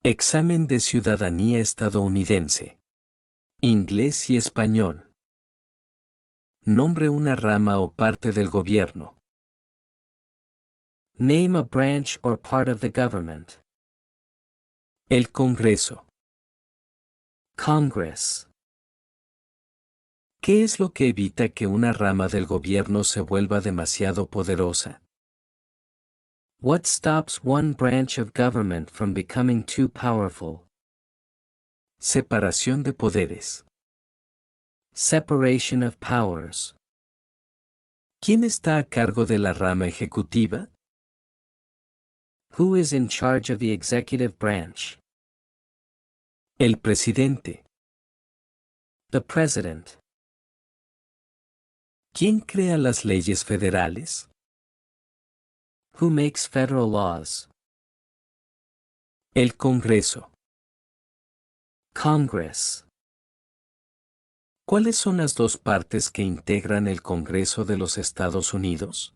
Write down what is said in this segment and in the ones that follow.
Examen de ciudadanía estadounidense. Inglés y español. Nombre una rama o parte del gobierno. Name a branch or part of the government. El Congreso. Congress. ¿Qué es lo que evita que una rama del gobierno se vuelva demasiado poderosa? What stops one branch of government from becoming too powerful? Separación de poderes. Separation of powers. ¿Quién está a cargo de la rama ejecutiva? Who is in charge of the executive branch? El presidente. The president. ¿Quién crea las leyes federales? Who makes federal laws? El Congreso. Congress. ¿Cuáles son las dos partes que integran el Congreso de los Estados Unidos?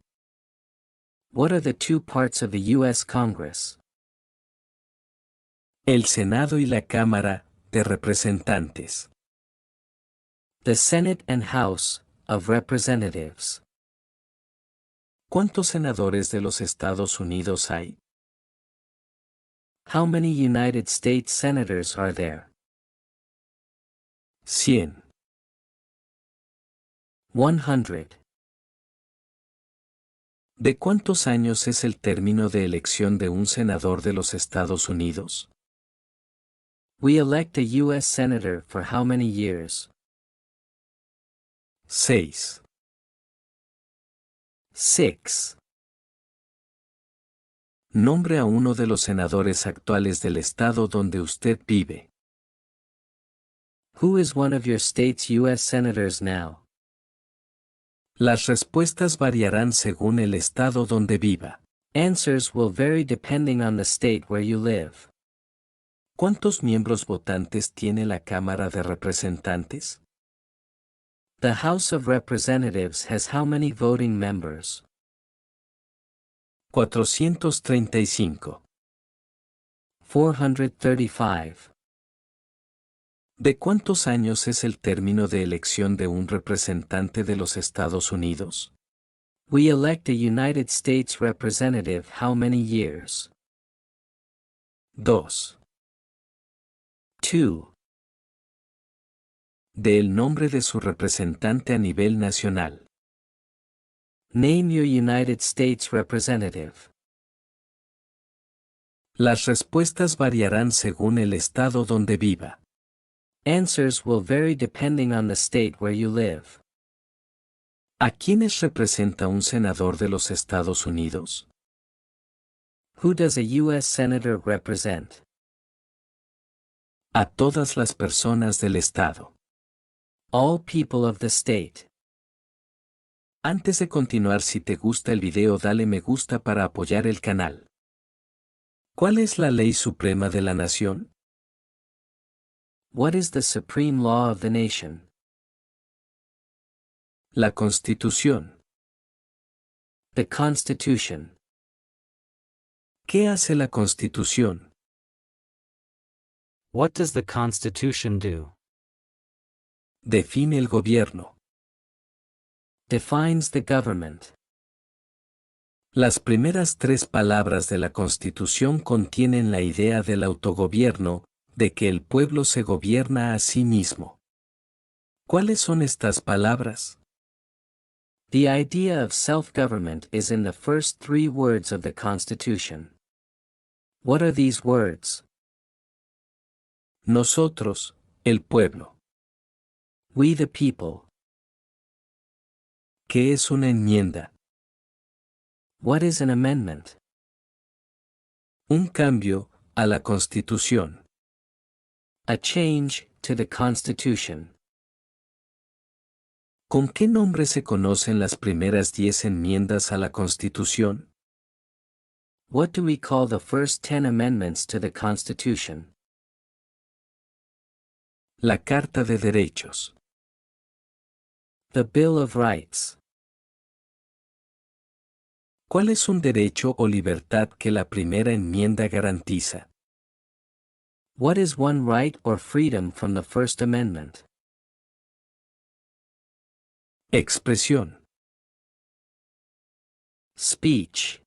What are the two parts of the U.S. Congress? El Senado y la Cámara de Representantes. The Senate and House of Representatives. ¿Cuántos senadores de los Estados Unidos hay? How many United States senators are there? 100. 100. ¿De cuántos años es el término de elección de un senador de los Estados Unidos? We elect a U.S. senator for how many years? 6. 6. Nombre a uno de los senadores actuales del estado donde usted vive. Who is one of your state's U.S. senators now? Las respuestas variarán según el estado donde viva. Answers will vary depending on the state where you live. ¿Cuántos miembros votantes tiene la Cámara de Representantes? The House of Representatives has how many voting members? 435. 435. ¿De cuántos años es el término de elección de un representante de los Estados Unidos? We elect a United States representative how many years? 2. 2. De el nombre de su representante a nivel nacional. Name your United States representative. Las respuestas variarán según el estado donde viva. Answers will vary depending on the state where you live. ¿A quiénes representa un senador de los Estados Unidos? Who does a U.S. senator represent? A todas las personas del estado. All people of the state. Antes de continuar, si te gusta el video, dale me gusta para apoyar el canal. ¿Cuál es la ley suprema de la nación? What is the supreme law of the nation? La Constitución. The Constitution. ¿Qué hace la Constitución? What does the Constitution do? Define el gobierno. Defines the government. Las primeras 3 palabras de la Constitución contienen la idea del autogobierno, de que el pueblo se gobierna a sí mismo. ¿Cuáles son estas palabras? The idea of self-government is in the first 3 words of the Constitution. What are these words? Nosotros, el pueblo. We the people. ¿Qué es una enmienda? What is an amendment? Un cambio a la Constitución. A change to the Constitution. ¿Con qué nombre se conocen las primeras 10 enmiendas a la Constitución? What do we call the first 10 amendments to the Constitution? La Carta de Derechos. The Bill of Rights. ¿Cuál es un derecho o libertad que la primera enmienda garantiza? What is one right or freedom from the First Amendment? Expresión. Speech.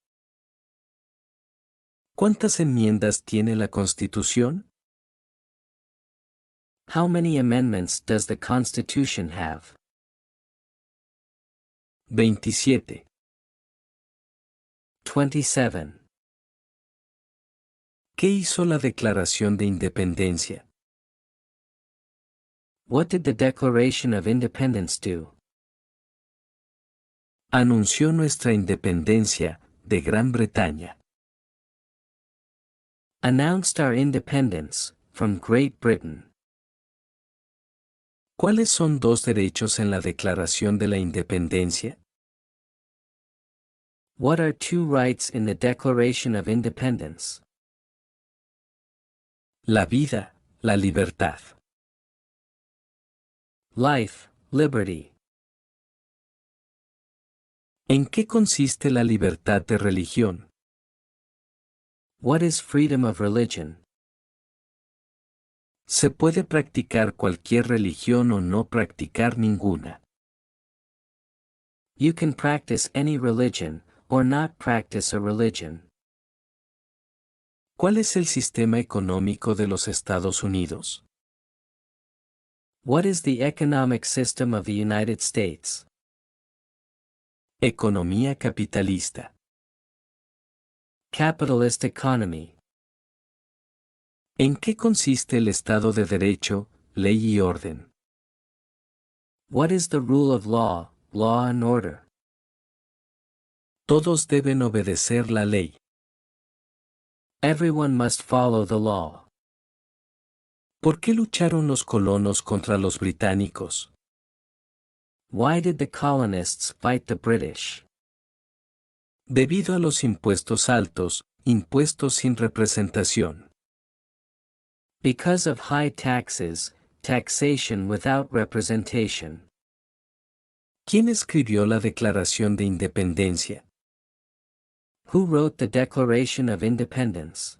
¿Cuántas enmiendas tiene la Constitución? How many amendments does the Constitution have? 27. 27. ¿Qué hizo la Declaración de Independencia? What did the Declaration of Independence do? Anunció nuestra independencia de Gran Bretaña. Announced our independence from Great Britain. ¿Cuáles son dos derechos en la Declaración de la Independencia? What are two rights in the Declaration of Independence? La vida, la libertad. Life, liberty. ¿En qué consiste la libertad de religión? What is freedom of religion? Se puede practicar cualquier religión o no practicar ninguna. You can practice any religion, or not practice a religion. ¿Cuál es el sistema económico de los Estados Unidos? What is the economic system of the United States? Economía capitalista. Capitalist economy. ¿En qué consiste el Estado de Derecho, ley y orden? What is the rule of law, law and order? Todos deben obedecer la ley. Everyone must follow the law. ¿Por qué lucharon los colonos contra los británicos? Why did the colonists fight the British? Debido a los impuestos altos, impuestos sin representación. Because of high taxes, taxation without representation. ¿Quién escribió la Declaración de Independencia? Who wrote the Declaration of Independence?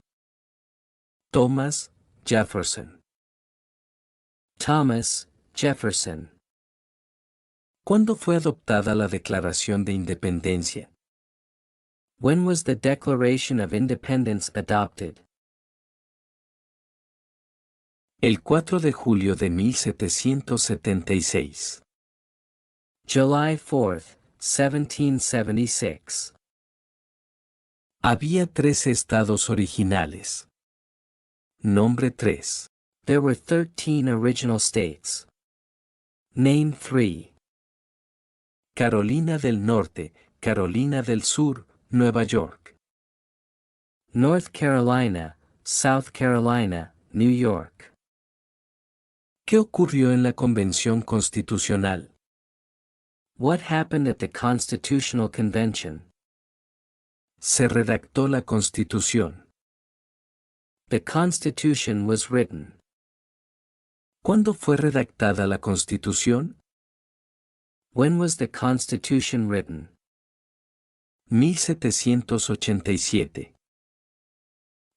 Thomas Jefferson. Thomas Jefferson. ¿Cuándo fue adoptada la Declaración de Independencia? When was the Declaration of Independence adopted? El 4 de julio de 1776. July 4th, 1776. Había 13 estados originales. Nombre 3. There were 13 original states. Name 3. Carolina del Norte, Carolina del Sur, Nueva York. North Carolina, South Carolina, New York. ¿Qué ocurrió en la Convención Constitucional? What happened at the Constitutional Convention? Se redactó la Constitución. The Constitution was written. ¿Cuándo fue redactada la Constitución? When was the Constitution written? 1787.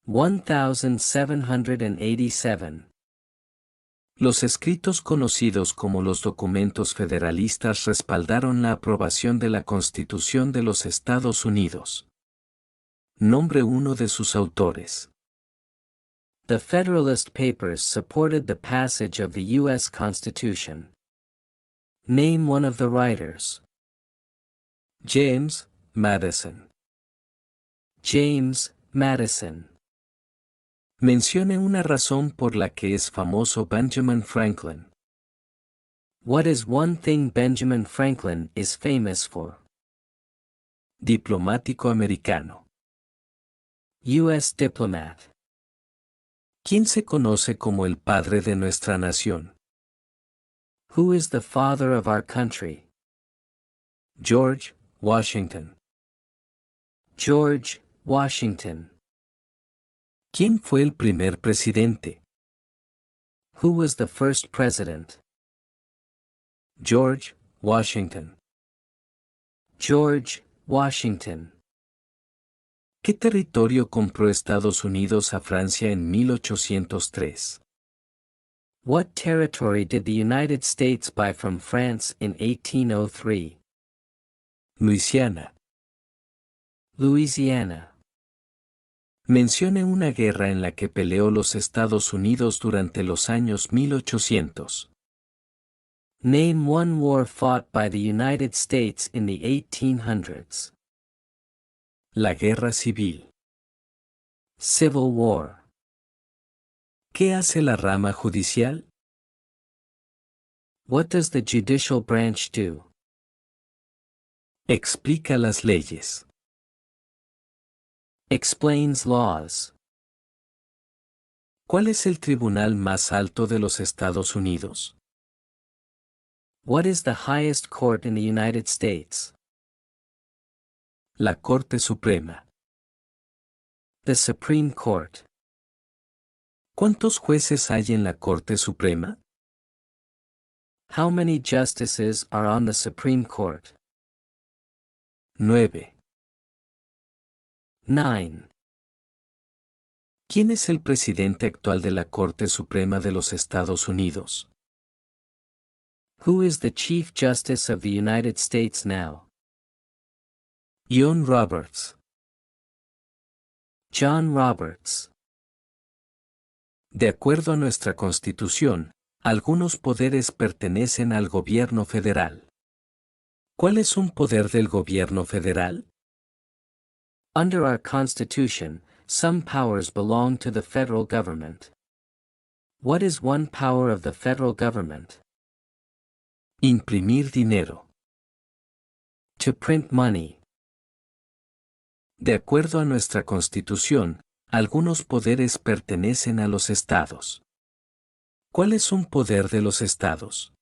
1787. Los escritos conocidos como los documentos federalistas respaldaron la aprobación de la Constitución de los Estados Unidos. Nombre uno de sus autores. The Federalist Papers supported the passage of the U.S. Constitution. Name one of the writers. James Madison. James Madison. Mencione una razón por la que es famoso Benjamin Franklin. What is one thing Benjamin Franklin is famous for? Diplomático americano. U.S. diplomat. ¿Quién se conoce como el padre de nuestra nación? Who is the father of our country? George Washington. George Washington. ¿Quién fue el primer presidente? Who was the first president? George Washington. George Washington. ¿Qué territorio compró Estados Unidos a Francia en 1803? What territory did the United States buy from France in 1803? Luisiana. Louisiana. Mencione una guerra en la que peleó los Estados Unidos durante los años 1800. Name one war fought by the United States in the 1800s. La Guerra Civil. Civil War. ¿Qué hace la rama judicial? What does the judicial branch do? Explica las leyes. Explains laws. ¿Cuál es el tribunal más alto de los Estados Unidos? What is the highest court in the United States? La Corte Suprema. The Supreme Court. ¿Cuántos jueces hay en la Corte Suprema? How many justices are on the Supreme Court? 9. 9. ¿Quién es el presidente actual de la Corte Suprema de los Estados Unidos? Who is the Chief Justice of the United States now? John Roberts. John Roberts. De acuerdo a nuestra Constitución, algunos poderes pertenecen al gobierno federal. ¿Cuál es un poder del gobierno federal? Under our Constitution, some powers belong to the federal government. What is one power of the federal government? Imprimir dinero. To print money. De acuerdo a nuestra Constitución, algunos poderes pertenecen a los estados. ¿Cuál es un poder de los estados?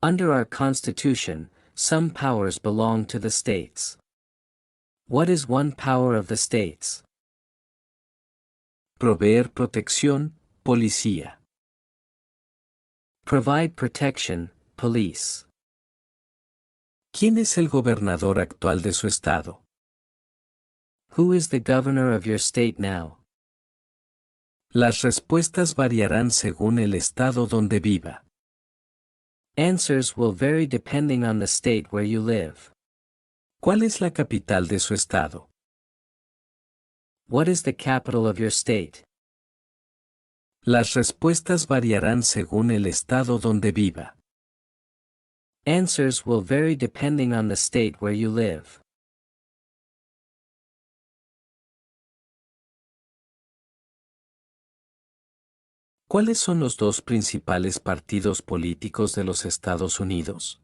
Under our Constitution, some powers belong to the states. What is one power of the states? Proveer protección, policía. Provide protection, police. ¿Quién es el gobernador actual de su estado? Who is the governor of your state now? Las respuestas variarán según el estado donde viva. Answers will vary depending on the state where you live. ¿Cuál es la capital de su estado? What is the capital of your state? Las respuestas variarán según el estado donde viva. Answers will vary depending on the state where you live. ¿Cuáles son los dos principales partidos políticos de los Estados Unidos?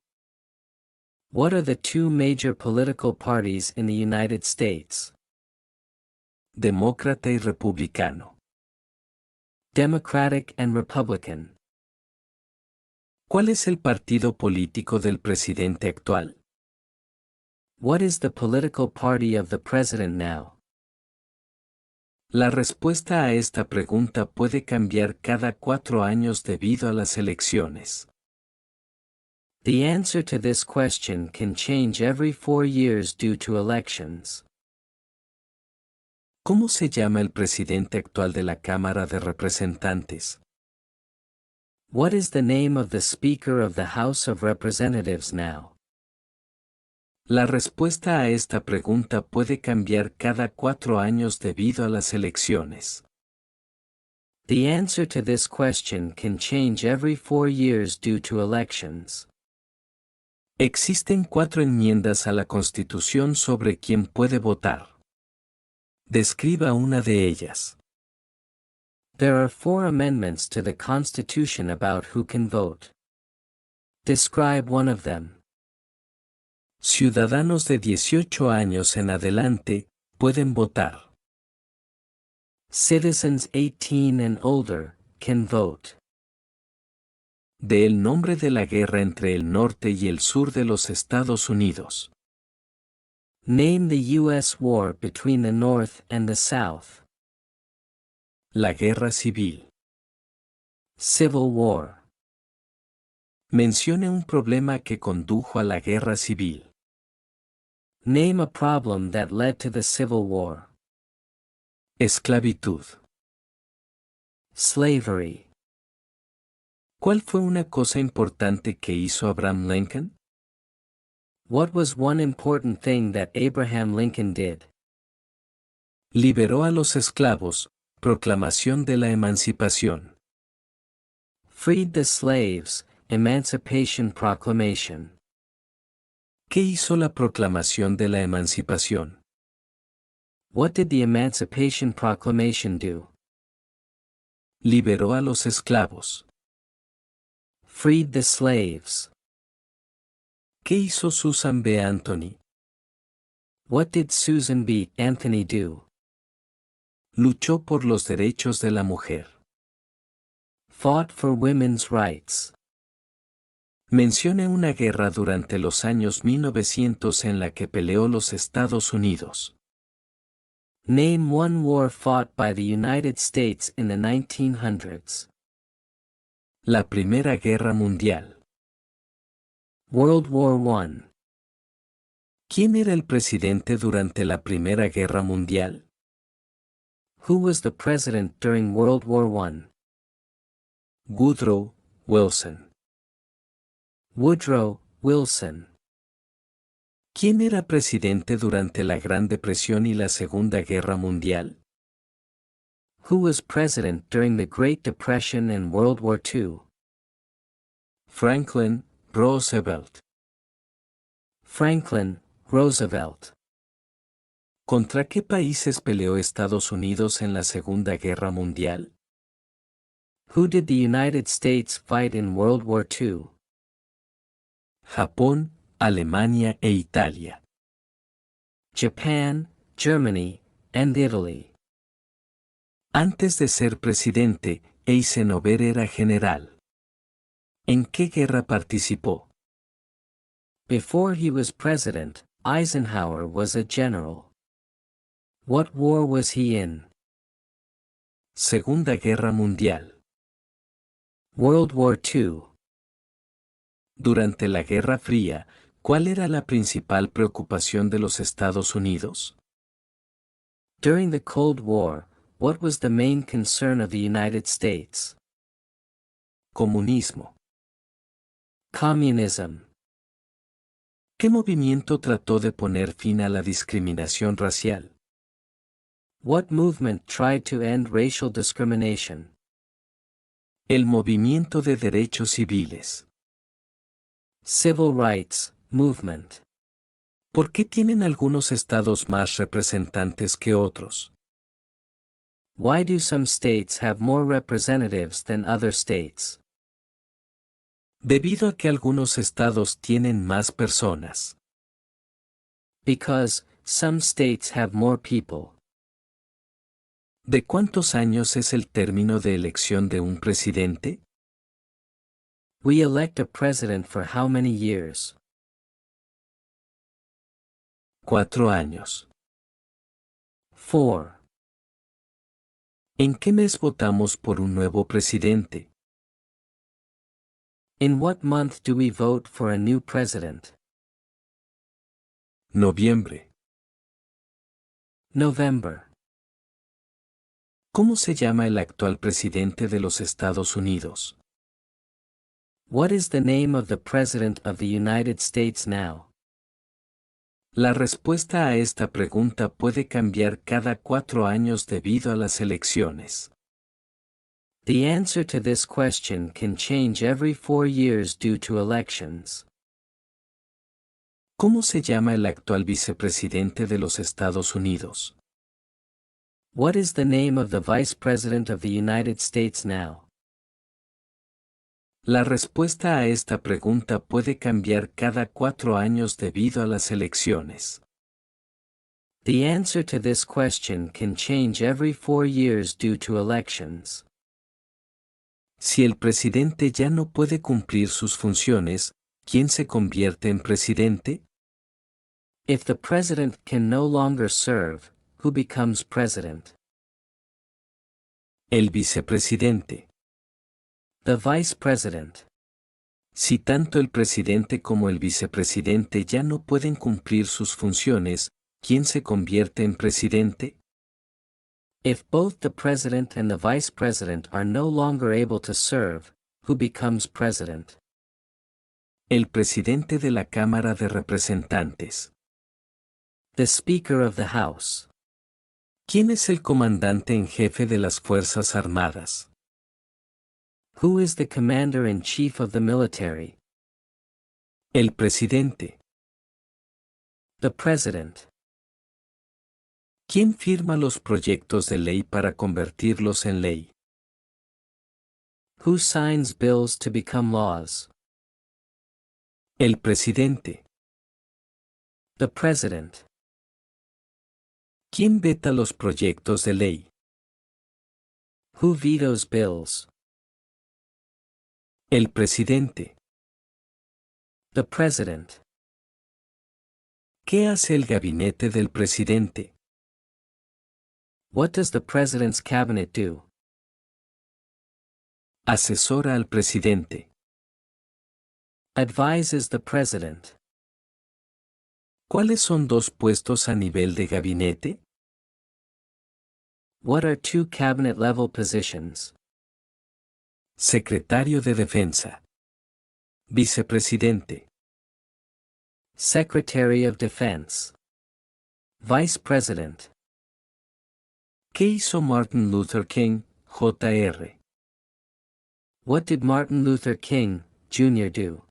What are the two major political parties in the United States? Demócrata y republicano. Democratic and Republican. ¿Cuál es el partido político del presidente actual? What is the political party of the president now? La respuesta a esta pregunta puede cambiar cada 4 años debido a las elecciones. The answer to this question can change every 4 years due to elections. ¿Cómo se llama el presidente actual de la Cámara de Representantes? What is the name of the Speaker of the House of Representatives now? La respuesta a esta pregunta puede cambiar cada 4 años debido a las elecciones. The answer to this question can change every 4 years due to elections. Existen 4 enmiendas a la Constitución sobre quién puede votar. Describa una de ellas. There are 4 amendments to the Constitution about who can vote. Describe one of them. Ciudadanos de 18 años en adelante pueden votar. Citizens 18 and older can vote. De el nombre de la guerra entre el norte y el sur de los Estados Unidos. Name the U.S. war between the North and the South. La Guerra Civil. Civil War. Mencione un problema que condujo a la Guerra Civil. Name a problem that led to the Civil War. Esclavitud. Slavery. ¿Cuál fue una cosa importante que hizo Abraham Lincoln? What was one important thing that Abraham Lincoln did? Liberó a los esclavos, proclamación de la emancipación. Freed the slaves, Emancipation Proclamation. ¿Qué hizo la proclamación de la emancipación? What did the Emancipation Proclamation do? Liberó a los esclavos. Freed the slaves. ¿Qué hizo Susan B. Anthony? What did Susan B. Anthony do? Luchó por los derechos de la mujer. Fought for women's rights. Mencione una guerra durante los años 1900 en la que peleó los Estados Unidos. Name one war fought by the United States in the 1900s. La Primera Guerra Mundial. World War I. ¿Quién era el presidente durante la Primera Guerra Mundial? Who was the president during World War I? Woodrow Wilson. Woodrow Wilson. ¿Quién era presidente durante la Gran Depresión y la Segunda Guerra Mundial? Who was president during the Great Depression and World War II? Franklin Roosevelt. Franklin Roosevelt. ¿Contra qué países peleó Estados Unidos en la Segunda Guerra Mundial? Who did the United States fight in World War II? Japón, Alemania e Italia. Japan, Germany, and Italy. Antes de ser presidente, Eisenhower era general. ¿En qué guerra participó? Before he was president, Eisenhower was a general. What war was he in? Segunda Guerra Mundial. World War II. Durante la Guerra Fría, ¿cuál era la principal preocupación de los Estados Unidos? During the Cold War, what was the main concern of the United States? Comunismo. Communism. ¿Qué movimiento trató de poner fin a la discriminación racial? What movement tried to end racial discrimination? El movimiento de derechos civiles. Civil Rights Movement. ¿Por qué tienen algunos estados más representantes que otros? Why do some states have more representatives than other states? Debido a que algunos estados tienen más personas. Because some states have more people. ¿De cuántos años es el término de elección de un presidente? We elect a president for how many years? 4 años. 4. ¿En qué mes votamos por un nuevo presidente? In what month do we vote for a new president? Noviembre. November. ¿Cómo se llama el actual presidente de los Estados Unidos? What is the name of the President of the United States now? La respuesta a esta pregunta puede cambiar cada 4 años debido a las elecciones. The answer to this question can change every 4 years due to elections. ¿Cómo se llama el actual vicepresidente de los Estados Unidos? What is the name of the Vice President of the United States now? La respuesta a esta pregunta puede cambiar cada 4 años debido a las elecciones. The answer to this question can change every 4 years due to elections. Si el presidente ya no puede cumplir sus funciones, ¿quién se convierte en presidente? If the president can no longer serve, who becomes president? El vicepresidente. The vice president. Si tanto el presidente como el vicepresidente ya no pueden cumplir sus funciones, ¿quién se convierte en presidente? If both the president and the vice president are no longer able to serve, who becomes president? El presidente de la Cámara de Representantes. The Speaker of the House. ¿Quién es el comandante en jefe de las Fuerzas Armadas? Who is the commander-in-chief of the military? El presidente. The president. ¿Quién firma los proyectos de ley para convertirlos en ley? Who signs bills to become laws? El presidente. The president. ¿Quién veta los proyectos de ley? Who vetoes bills? El presidente. The president. ¿Qué hace el gabinete del presidente? What does the president's cabinet do? Asesora al presidente. Advises the president. ¿Cuáles son dos puestos a nivel de gabinete? What are two cabinet-level positions? Secretario de Defensa. Vicepresidente. Secretary of Defense. Vice President. ¿Qué hizo Martin Luther King, Jr.? What did Martin Luther King, Jr. do?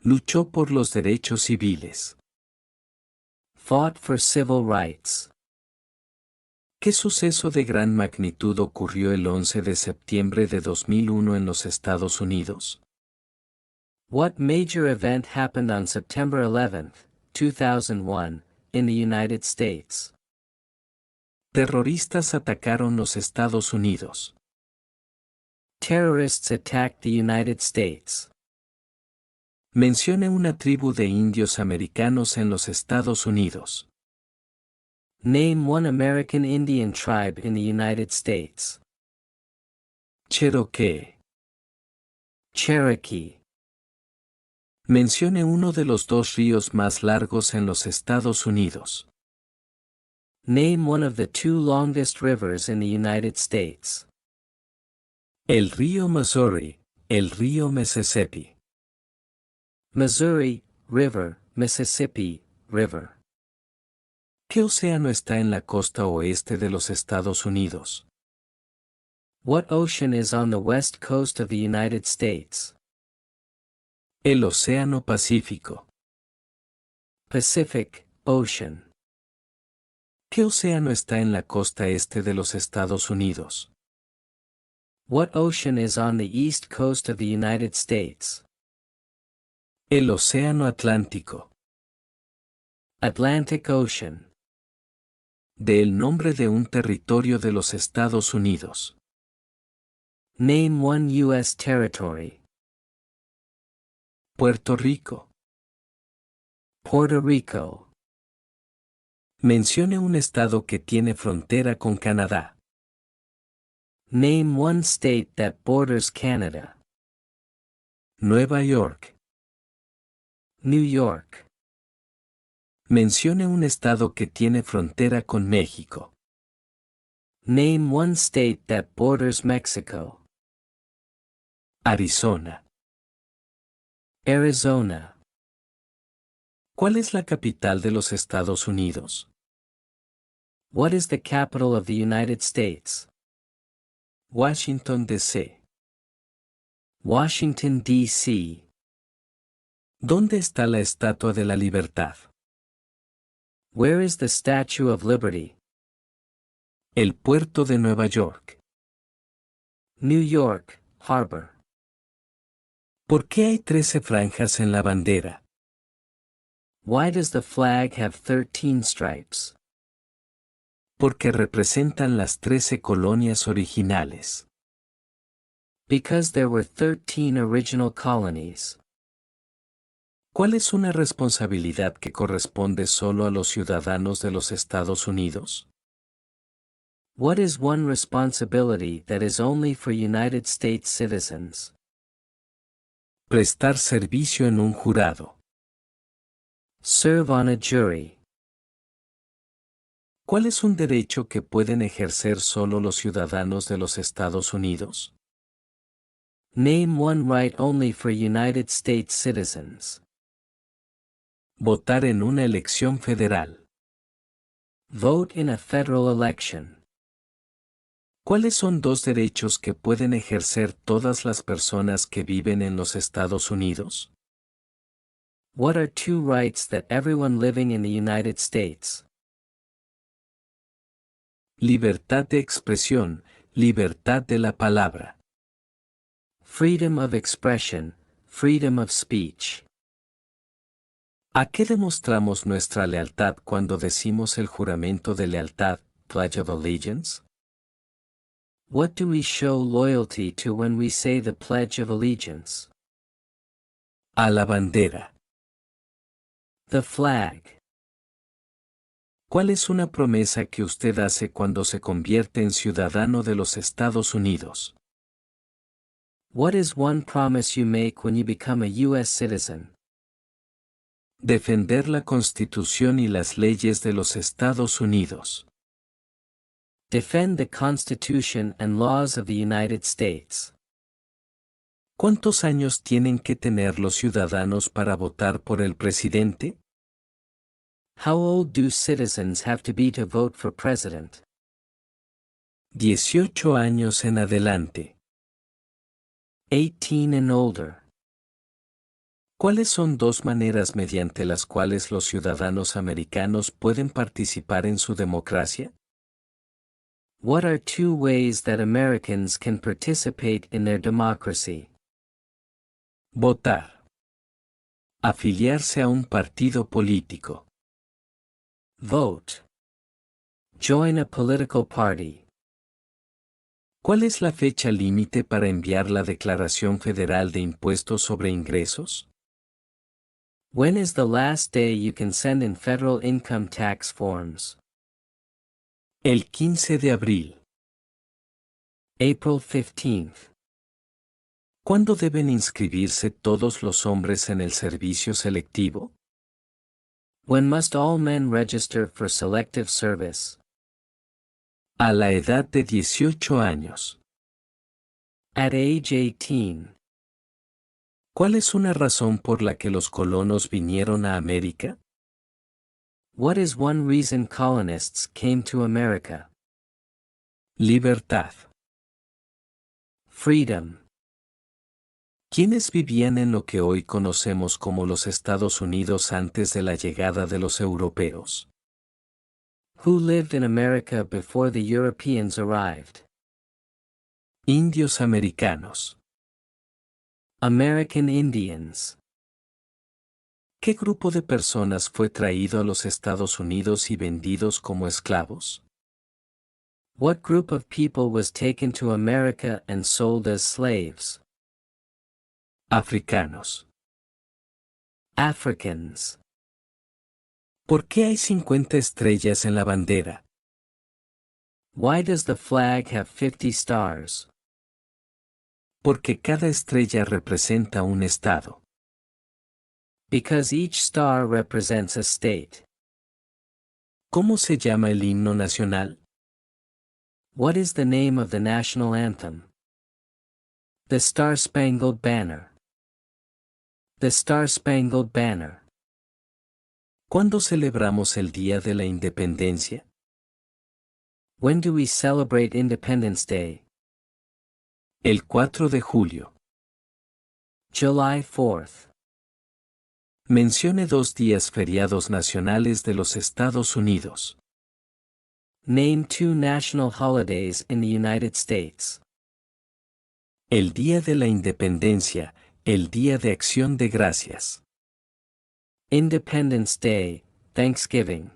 Luchó por los derechos civiles. Fought for civil rights. ¿Qué suceso de gran magnitud ocurrió el 11 de septiembre de 2001 en los Estados Unidos? What major event happened on September 11, 2001, in the United States? Terroristas atacaron los Estados Unidos. Terrorists attacked the United States. Mencione una tribu de indios americanos en los Estados Unidos. Name one American Indian tribe in the United States. Cherokee. Cherokee. Mencione uno de los dos ríos más largos en los Estados Unidos. Name one of the two longest rivers in the United States. El río Missouri, el río Mississippi. Missouri, River, Mississippi, River. ¿Qué océano está en la costa oeste de los Estados Unidos? What ocean is on the west coast of the United States? El Océano Pacífico. Pacific Ocean. ¿Qué océano está en la costa este de los Estados Unidos? What ocean is on the east coast of the United States? El Océano Atlántico. Atlantic Ocean. De el nombre de un territorio de los Estados Unidos. Name one U.S. territory. Puerto Rico. Puerto Rico. Mencione un estado que tiene frontera con Canadá. Name one state that borders Canada. Nueva York. New York. Mencione un estado que tiene frontera con México. Name one state that borders Mexico. Arizona. Arizona. ¿Cuál es la capital de los Estados Unidos? What is the capital of the United States? Washington, D.C. Washington, D.C. ¿Dónde está la Estatua de la Libertad? Where is the Statue of Liberty? El puerto de Nueva York. New York, Harbor. ¿Por qué hay 13 franjas en la bandera? Why does the flag have 13 stripes? Porque representan las 13 colonias originales. Because there were 13 original colonies. ¿Cuál es una responsabilidad que corresponde solo a los ciudadanos de los Estados Unidos? What is one responsibility that is only for United States citizens? Prestar servicio en un jurado. Serve on a jury. ¿Cuál es un derecho que pueden ejercer solo los ciudadanos de los Estados Unidos? Name one right only for United States citizens. Votar en una elección federal. Vote in a federal election. ¿Cuáles son dos derechos que pueden ejercer todas las personas que viven en los Estados Unidos? What are two rights that everyone living in the United States? Libertad de expresión, libertad de la palabra. Freedom of expression, freedom of speech. ¿A qué demostramos nuestra lealtad cuando decimos el juramento de lealtad, Pledge of Allegiance? What do we show loyalty to when we say the Pledge of Allegiance? A la bandera. The flag. ¿Cuál es una promesa que usted hace cuando se convierte en ciudadano de los Estados Unidos? What is one promise you make when you become a U.S. citizen? Defender la Constitución y las leyes de los Estados Unidos. Defend the Constitution and laws of the United States. ¿Cuántos años tienen que tener los ciudadanos para votar por el presidente? How old do citizens have to be to vote for president? 18 años en adelante. 18 and older. ¿Cuáles son dos maneras mediante las cuales los ciudadanos americanos pueden participar en su democracia? What are two ways that Americans can participate in their democracy? Votar. Afiliarse a un partido político. Vote. Join a political party. ¿Cuál es la fecha límite para enviar la Declaración Federal de Impuestos sobre Ingresos? When is the last day you can send in federal income tax forms? El 15 de abril. April 15th. ¿Cuándo deben inscribirse todos los hombres en el servicio selectivo? When must all men register for selective service? A la edad de 18 años. At age 18. ¿Cuál es una razón por la que los colonos vinieron a América? What is one reason colonists came to America? Libertad. Freedom. ¿Quiénes vivían en lo que hoy conocemos como los Estados Unidos antes de la llegada de los europeos? Who lived in America before the Europeans arrived? Indios americanos. American Indians. ¿Qué grupo de personas fue traído a los Estados Unidos y vendidos como esclavos? What group of people was taken to America and sold as slaves? Africanos. Africans. ¿Por qué hay 50 estrellas en la bandera? Why does the flag have 50 stars? Porque cada estrella representa un estado. Because each star represents a state. ¿Cómo se llama el himno nacional? What is the name of the national anthem? The Star-Spangled Banner. The Star-Spangled Banner. ¿Cuándo celebramos el Día de la Independencia? When do we celebrate Independence Day? El 4 de julio. July 4th. Mencione 2 días feriados nacionales de los Estados Unidos. Name 2 national holidays in the United States. El Día de la Independencia, el Día de Acción de Gracias. Independence Day, Thanksgiving.